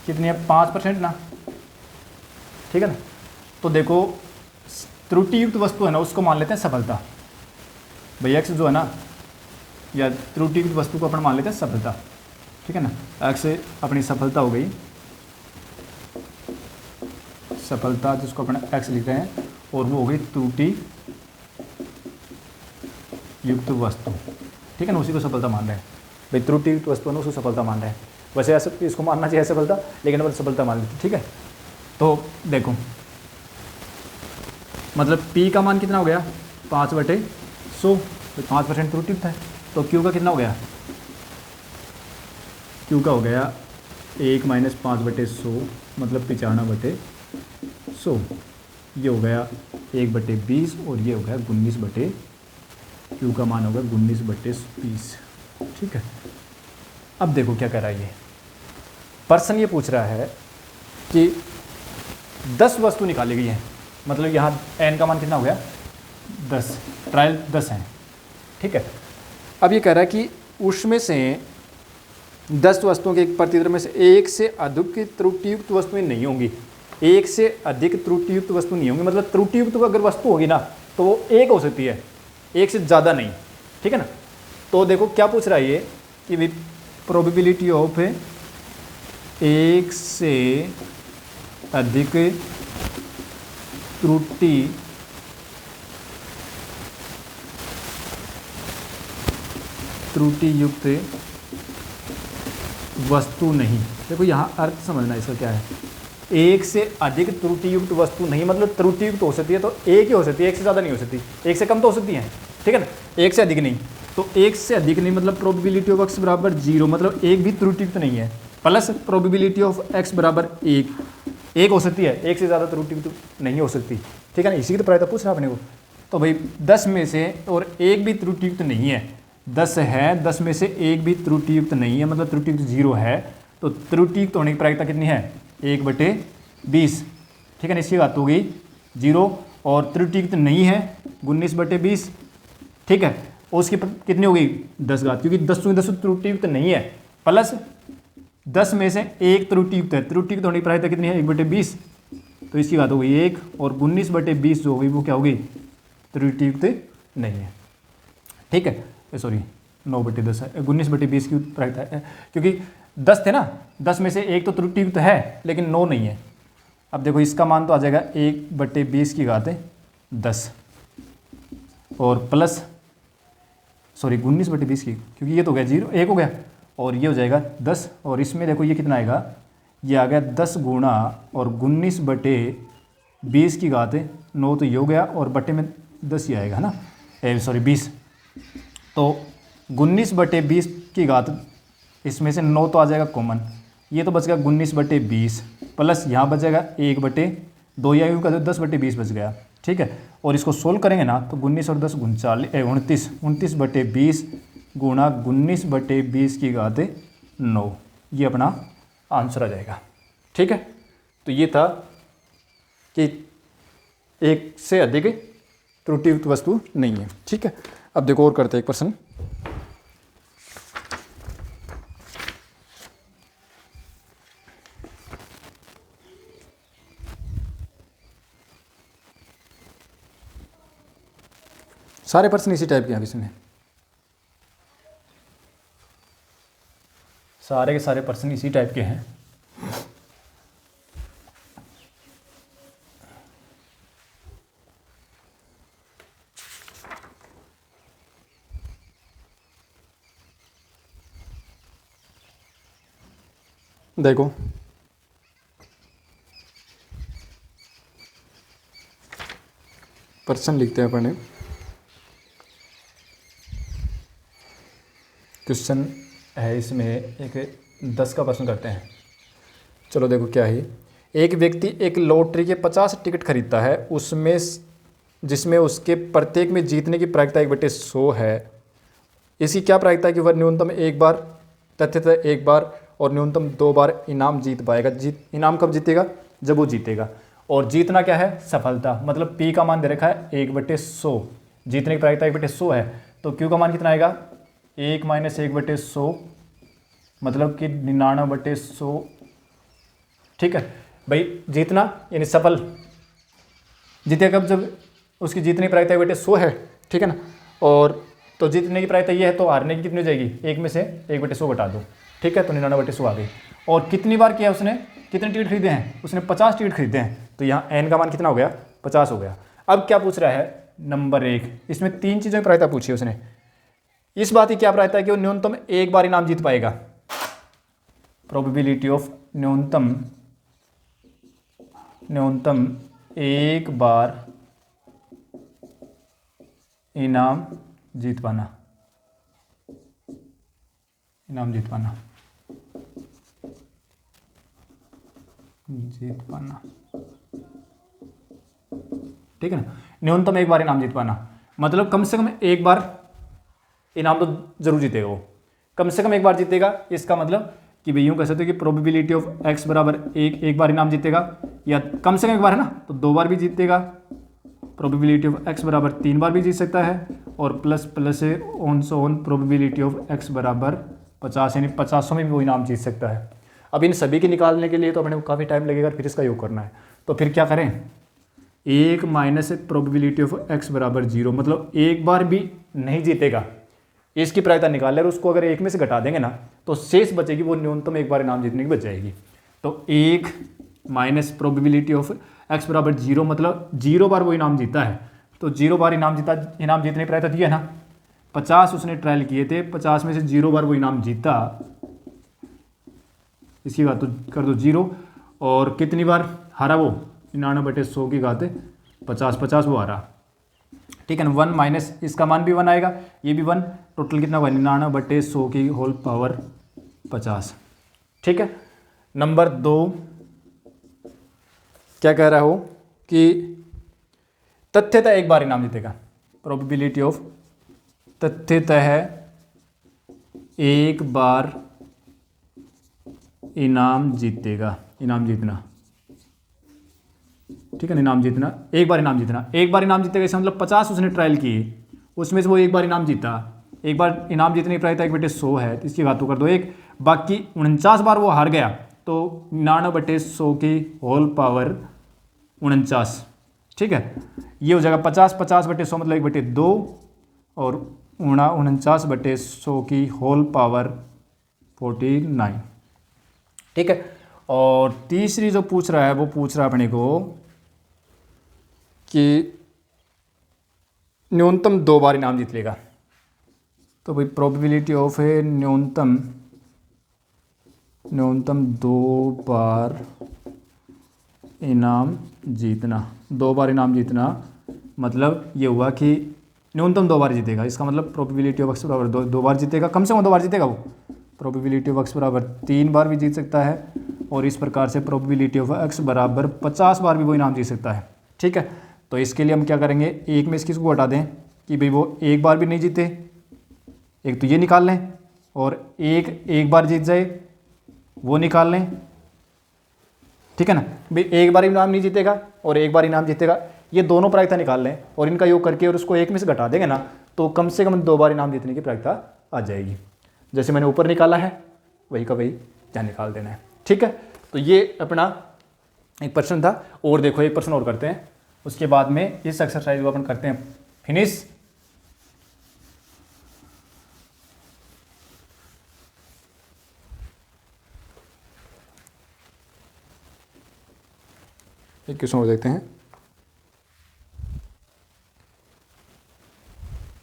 कितनी है, 5% ना, ठीक है ना। तो देखो त्रुटियुक्त वस्तु है ना, उसको मान लेते हैं सफलता। भैया एक्स जो है ना, या त्रुटियुक्त वस्तु को अपन मान लेते हैं सफलता, ठीक है ना। एक्स अपनी सफलता हो गई, सफलता जिसको अपन एक्स लिख रहे हैं, और वो हो गई त्रुटि युक्त वस्तु, ठीक है ना, उसी को सफलता मान रहे हैं। भाई त्रुटि युक्त वस्तु है उसको सफलता मान रहे हैं, वैसे ऐसे इसको मानना चाहिए सफलता, लेकिन अपन सफलता मान लेते, ठीक है। तो देखो मतलब P का मान कितना हो गया, 5/100, तो 5% त्रुटि युक्त है। तो Q का कितना हो गया, Q का हो गया 1 माइनस 5/100, मतलब 95/100। ये हो गया 1/20, और ये हो गया 19/, Q का मान होगा 19/20, ठीक है। अब देखो क्या कह रहा है ये पर्सन, ये पूछ रहा है कि 10 वस्तु निकाली गई हैं, मतलब यहाँ n का मान कितना हो गया 10, ट्रायल 10 हैं, ठीक है। अब ये कह रहा है कि उसमें से 10 वस्तुओं के एक प्रतिदर्श में से 1 से अधिक त्रुटियुक्त वस्तुएं नहीं होंगी। 1 से अधिक त्रुटियुक्त वस्तु नहीं होंगी, मतलब त्रुटियुक्त अगर वस्तु होगी ना तो वो एक हो सकती है, एक से ज़्यादा नहीं, ठीक है ना। तो देखो क्या पूछ रहा है ये कि प्रोबेबिलिटी ऑफ 1 से अधिक त्रुटियुक्त वस्तु नहीं। देखो यहाँ अर्थ समझना इसका क्या है, 1 से अधिक त्रुटियुक्त वस्तु नहीं, मतलब त्रुटियुक्त हो सकती है तो एक ही हो सकती है, एक से ज़्यादा नहीं हो सकती, एक से कम तो हो सकती है, ठीक है ना, एक से अधिक नहीं। तो एक से अधिक नहीं मतलब प्रोबेबिलिटी ऑफ x बराबर 0, मतलब एक भी त्रुटियुक्त नहीं है, प्लस प्रोबेबिलिटी ऑफ x बराबर 1, एक हो सकती है, एक से ज़्यादा त्रुटियुक्त नहीं हो सकती, ठीक है ना। इसी की तो प्रायिकता पूछ रहा अपने को। तो भाई 10 में से और एक भी त्रुटियुक्त नहीं है, 10 है, 10 में से एक भी त्रुटियुक्त नहीं है, मतलब त्रुटियुक्त 0 है, तो त्रुटियुक्त होने की प्रायिकता कितनी है 1/20, ठीक है ना। इसकी बात हो गई 0, और त्रुटियुक्त नहीं है 19/20, ठीक है। और उसकी कितनी हो गई 10 घात, क्योंकि 10 त्रुटियुक्त नहीं है, प्लस 10 में से एक त्रुटियुक्त है, त्रुटियुक्त होने की प्रायिकता कितनी है 1/20, तो इसकी बात हो गई 1, और 19/20 जो हो गई वो क्या हो गई त्रुटियुक्त नहीं है, ठीक है। सॉरी 9/10 है, 19/20 की प्रायिकता है, क्योंकि 10 थे ना, 10 में से एक तो त्रुटियुक्त है लेकिन 9 नहीं है। अब देखो इसका मान तो आ जाएगा 1/20 की घात 10, और प्लस सॉरी 19/20 की, क्योंकि ये तो हो गया 0 1 हो गया, और ये हो जाएगा 10, और इसमें देखो ये कितना आएगा, ये आ गया 10 गुणा और 19/20 की घात 9, तो ये हो गया, और बटे में 10 ही आएगा, है ना, सॉरी 20, तो 19/20 की घात, इसमें से 9 तो आ जाएगा कॉमन, ये तो बच गया 19/20 प्लस यहाँ बच जाएगा 1/2, या यूँ कर दो 10/20 बच गया, ठीक है। और इसको सोल्व करेंगे ना तो 19 और 10 39 29/20 गुणा 19/20 की घात 9, ये अपना आंसर आ जाएगा, ठीक है। तो ये था कि एक से अधिक त्रुटियुक्त वस्तु नहीं है, ठीक है। अब देखो और करते हैं एक प्रश्न। सारे प्रश्न इसी टाइप के हैं इसमें, सारे के सारे प्रश्न इसी टाइप के हैं। देखो प्रश्न लिखते हैं अपने, क्वेश्चन है इसमें एक 10 का प्रश्न करते हैं। चलो देखो क्या है, एक व्यक्ति एक लॉटरी के 50 टिकट खरीदता है, उसमें जिसमें उसके प्रत्येक में जीतने की प्रायिकता 1/100 है। इसकी क्या प्रायिकता है कि वह न्यूनतम एक बार, तथ्यतः एक बार और न्यूनतम 2 बार इनाम जीत पाएगा। इनाम कब जीतेगा, जब वो जीतेगा। और जीतना क्या है, सफलता, मतलब पी का मान दे रखा है 1/100, जीतने की प्रायिकता 1/100 है, तो क्यू का मान कितना आएगा 1 - 1/100, मतलब कि 99/100, ठीक है भाई। जीतना यानी सफल, जीतेगा कब, जब उसकी जीतने की प्रायिकता 1/100 है, ठीक है ना। और तो जीतने की प्रायिकता ये है, तो हारने की कितनी हो जाएगी, 1 में से 1/100 घटा दो, ठीक है, तो 99/100 आ गई। और कितनी बार किया उसने, कितने टिकट खरीदे हैं, उसने 50 टिकट खरीदे हैं, तो यहाँ एन का मान कितना हो गया, 50 हो गया। अब क्या पूछ रहा है, नंबर 1, इसमें 3 चीज़ों की प्रायिकता पूछी है उसने। इस बात की क्या प्रायिकता है कि वो न्यूनतम एक बार इनाम जीत पाएगा, प्रोबेबिलिटी ऑफ न्यूनतम एक बार इनाम जीत पाना, ठीक है ना। न्यूनतम एक बार इनाम जीत पाना मतलब कम से कम एक बार इनाम तो जरूर जीतेगा वो, कम से कम एक बार जीतेगा। इसका मतलब कि भाई यूँ कह सकते हो कि प्रोबेबिलिटी ऑफ x बराबर एक बार इनाम जीतेगा, या कम से कम एक बार है ना, तो 2 बार भी जीतेगा। प्रोबेबिलिटी ऑफ x बराबर 3 बार भी जीत सकता है, और प्लस है ऑन प्रोबेबिलिटी ऑफ x बराबर 50, यानी 50 में भी वो इनाम जीत सकता है। अब इन सभी के निकालने के लिए तो अपने को काफ़ी टाइम लगेगा, फिर इसका योग करना है। तो फिर क्या करें, 1 माइनस प्रोबेबिलिटी ऑफ x बराबर 0, मतलब एक बार भी नहीं जीतेगा, इसकी प्रायिकता निकाल ले, और उसको अगर 1 में से घटा देंगे ना तो शेष बचेगी, वो न्यूनतम एक बार इनाम जीतने की बच जाएगी। तो 1 माइनस प्रोबेबिलिटी ऑफ x बराबर 0, मतलब 0 बार वो इनाम जीता है, तो 0 बार इनाम जीतने की प्रायिकता दी है ना, 50 उसने ट्रायल किए थे, 50 में से 0 बार वो इनाम जीता, इसकी बात तो कर दो 0, और कितनी बार हारा वो, 99/100 की घात 50 वो हारा, ठीक है ना। 1 माइनस इसका मान भी 1 आएगा, ये भी 1, टोटल कितना हुआ 99/100 की होल पावर 50, ठीक है। नंबर 2 क्या कह रहा हो कि तथ्यतः एक बार इनाम जीतेगा, प्रोबेबिलिटी ऑफ तथ्यतः एक बार इनाम जीतेगा, इनाम जीतना, ठीक है ना, इनाम जीतना, एक बार इनाम जीतना, एक बार इनाम जीतेगा, इसका मतलब 50 उसने ट्रायल किए, उसमें से वो एक बार इनाम जीता, एक बार इनाम जीतने की प्रायिकता 1/100 है, तो इसकी बात तो कर दो 1, बाकी 49 बार वो हार गया, तो 99/100 की होल पावर 49, ठीक है। ये हो जाएगा 50/100 मतलब 1/2, और 49/100 की होल पावर 49, ठीक है। और तीसरी जो पूछ रहा है वो पूछ रहा है अपने को कि न्यूनतम 2 बार इनाम जीत लेगा। तो भाई प्रोबेबिलिटी ऑफ है न्यूनतम 2 बार इनाम जीतना। 2 बार इनाम जीतना मतलब ये हुआ कि न्यूनतम 2 बार जीतेगा। इसका मतलब प्रोबेबिलिटी ऑफ एक्स बराबर 2 बार जीतेगा, कम से कम 2 बार जीतेगा वो। प्रोबेबिलिटी ऑफ एक्स बराबर 3 बार भी जीत सकता है, और इस प्रकार से प्रोबेबिलिटी ऑफ एक्स बराबर 50 बार भी वो इनाम जीत सकता है। ठीक है, तो इसके लिए हम क्या करेंगे, एक में इसको हटा दें कि भाई वो एक बार भी नहीं जीते, एक तो ये निकाल लें, और एक बार जीत जाए वो निकाल लें। ठीक है ना, भाई एक बार इनाम नहीं जीतेगा और एक बार इनाम जीतेगा, ये दोनों प्रायिकता निकाल लें और इनका योग करके और उसको एक में से घटा देंगे ना, तो कम से कम 2 बार इनाम जीतने की प्रायिकता आ जाएगी। जैसे मैंने ऊपर निकाला है वही का वही यहाँ निकाल देना है। ठीक है, तो ये अपना एक प्रश्न था। और देखो एक प्रश्न और करते हैं, उसके बाद में इस एक्सरसाइज को अपन करते हैं फिनिश। एक क्वेश्चन और देखते हैं।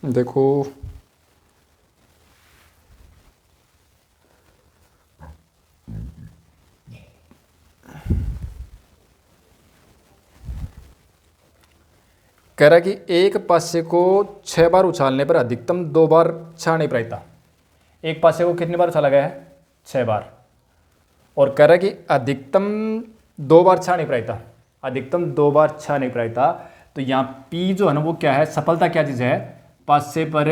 देखो कह रहा है कि एक पासे को 6 बार उछालने पर अधिकतम 2 बार छाने प्रायिकता। एक पासे को कितनी बार उछाला गया है, 6 बार, और कह रहा है कि अधिकतम 2 बार छाने प्रायिकता, अधिकतम 2 बार छाने प्रायिकता। तो यहाँ पी जो है ना वो क्या है, सफलता क्या चीज़ है, पासे पर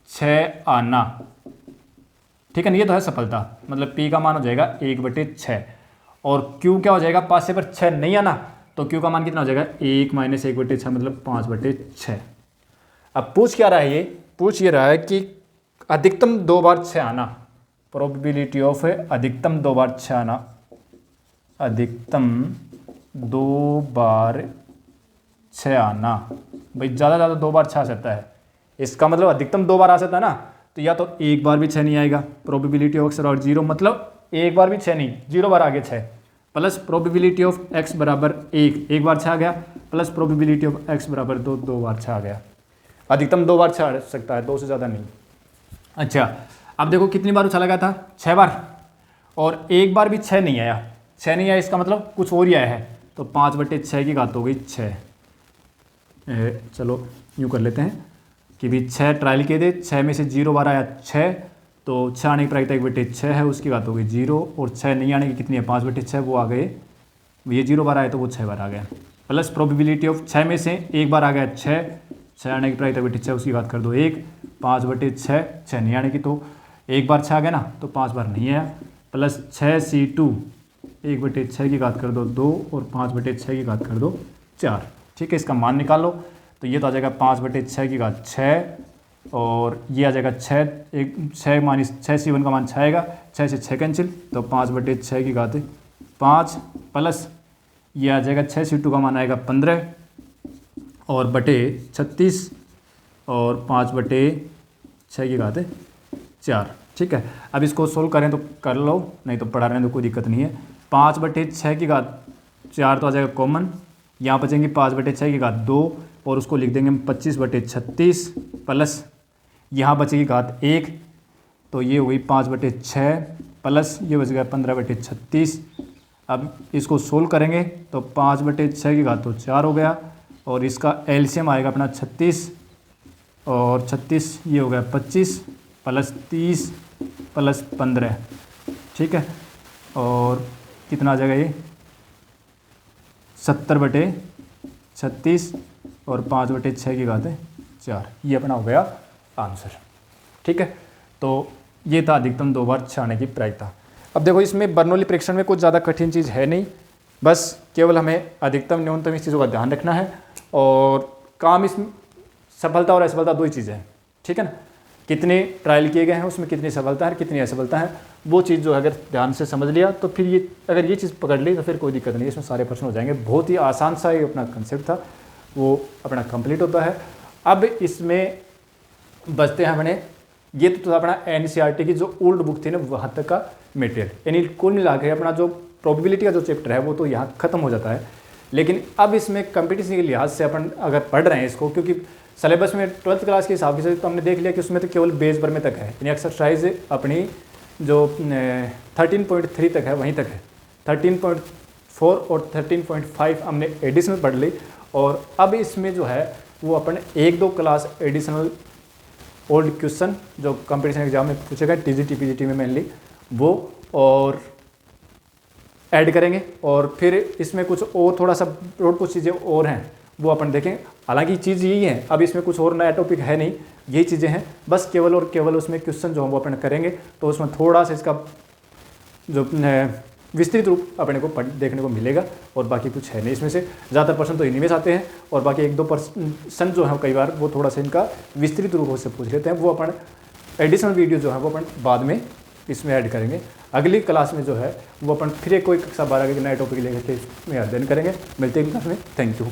6 आना। ठीक है ना, ये तो है सफलता, मतलब पी का मान हो जाएगा 1/6, और क्यू क्या हो जाएगा, पासे पर 6 नहीं आना, तो क्यू का मान कितना हो जाएगा 1 - 1/6 मतलब 5/6। अब पूछ क्या रहा है, ये पूछ ये रहा है कि अधिकतम 2 बार 6 आना, प्रोबेबिलिटी ऑफ अधिकतम 2 बार 6 आना, अधिकतम 2 बार 6 आना। भाई ज़्यादा 2 बार 6 आ सकता है, इसका मतलब अधिकतम 2 बार आ सकता है ना, तो या तो एक बार भी 6 नहीं आएगा, प्रोबेबिलिटी ऑफ एक्स बराबर 0, मतलब एक बार भी 6 नहीं, 0 बार आ गया 6, प्लस प्रोबेबिलिटी ऑफ एक्स बराबर 1, एक बार 6 आ गया, प्लस प्रोबेबिलिटी ऑफ एक्स बराबर 2, 2 बार 6 आ गया। अधिकतम 2 बार 6 आ सकता है, 2 से ज़्यादा नहीं। अच्छा, अब देखो कितनी बार उछाला गया था, 6 बार, और एक बार भी 6 नहीं आया, 6 नहीं आया, इसका मतलब कुछ और ही आया है, तो 5/6 की घात हो गई 6। चलो यूँ कर लेते हैं कि भी 6 ट्रायल किए थे, 6 में से 0 बार आया 6, तो 6 आने की प्रायिकता 1/6 है, उसकी बात हो गई 0, और 6 नहीं आने की कितनी है 5/6, वो आ गए, ये 0 बार आए तो वो 6 बार आ गया, प्लस प्रोबेबिलिटी ऑफ 6 में से एक बार आ गया 6 आने की प्रायिकता 1/6, उसकी बात कर दो 1, 5/6, 6 नहीं आने की, तो एक बार 6 आ गया ना, तो 5 बार नहीं आया, प्लस 6c2 1/6 की घात कर दो 2, और 5/6 की घात कर दो 4। ठीक है, इसका मान निकालो, तो ये तो आ जाएगा 5/6 की घात 6, और ये आ जाएगा 6 माइनस 6c1 का मान 6 आएगा, 6 से 6 कैंसिल, तो 5/6 की घात 5, प्लस ये आ जाएगा 6c2 का मान आएगा 15, और बटे 36, और 5/6 की घात 4। ठीक है, अब इसको सोल्व करें तो कर लो, नहीं तो पढ़ा रहे हैं तो कोई दिक्कत नहीं है। 5/6 की घात 4 तो आ जाएगा कॉमन, यहाँ बचेंगे 5/6 की घात 2, और उसको लिख देंगे हम 25/36, प्लस यहाँ बचेगी घात 1, तो ये हुई 5/6, प्लस ये बच गया 15/36। अब इसको सोल्व करेंगे तो 5/6 की घात तो 4 हो गया, और इसका एलसीएम आएगा अपना 36, और 36 ये हो गया 25, प्लस 30 प्लस 15। ठीक है, और कितना आ जाएगा ये 70/36, और 5/6 की घात 4, ये अपना हो गया आंसर। ठीक है, तो ये था अधिकतम 2 बार 6 आने की प्रायिकता। अब देखो इसमें बर्नौली परीक्षण में कुछ ज़्यादा कठिन चीज़ है नहीं, बस केवल हमें अधिकतम न्यूनतम इस चीज़ों का ध्यान रखना है, और काम इसमें सफलता और असफलता 2 ही चीज़ें हैं। ठीक है ना, कितने ट्रायल किए गए हैं, उसमें कितनी सफलता है कितनी असफलता है, वो चीज़ जो अगर ध्यान से समझ लिया तो फिर ये अगर ये चीज़ पकड़ ली तो फिर कोई दिक्कत नहीं, इसमें सारे प्रश्न हो जाएंगे। बहुत ही आसान सा ये अपना कंसेप्ट था, वो अपना कंप्लीट होता है। अब इसमें बचते हैं अपने, ये तो अपना एनसीईआरटी की जो ओल्ड बुक थी ना वहाँ तक का मटेरियल, यानी कुल मिला के अपना जो प्रोबेबिलिटी का जो चैप्टर है वो तो यहाँ ख़त्म हो जाता है। लेकिन अब इसमें कंपटीशन के लिहाज से अपन अगर पढ़ रहे हैं इसको, क्योंकि सिलेबस में 12th क्लास के हिसाब से तो हमने देख लिया कि उसमें तो केवल बेस भर में तक है, यानी एक्सरसाइज अपनी जो 13.3 तक है वहीं तक है। 13.4 और 13.5 हमने एडिशनल पढ़ ली, और अब इसमें जो है वो अपन 1-2 क्लास एडिशनल ओल्ड क्वेश्चन जो कंपटीशन एग्जाम में पूछे गए टीजीटी पीजीटी में मेनली वो और ऐड करेंगे, और फिर इसमें कुछ और थोड़ा सा और कुछ चीज़ें और हैं वो अपन देखें। हालांकि चीज़ यही है, अब इसमें कुछ और नया टॉपिक है नहीं, यही चीज़ें हैं बस, केवल और केवल उसमें क्वेश्चन जो हम वो अपन करेंगे, तो उसमें थोड़ा सा इसका जो विस्तृत रूप अपने को देखने को मिलेगा, और बाकी कुछ है नहीं इसमें से। ज़्यादातर पर्सन तो इन्हीं में से आते हैं, और बाकी 1-2 पर्सन जो है कई बार वो थोड़ा सा इनका विस्तृत रूप से पूछ लेते हैं, वो अपन एडिशनल वीडियो जो है वो अपन बाद में इसमें ऐड करेंगे। अगली क्लास में जो है वो अपन फिर कोई कक्षा 12 के नए टॉपिक लेकर के इसमें अध्ययन करेंगे। मिलते हैं क्लास में, थैंक यू।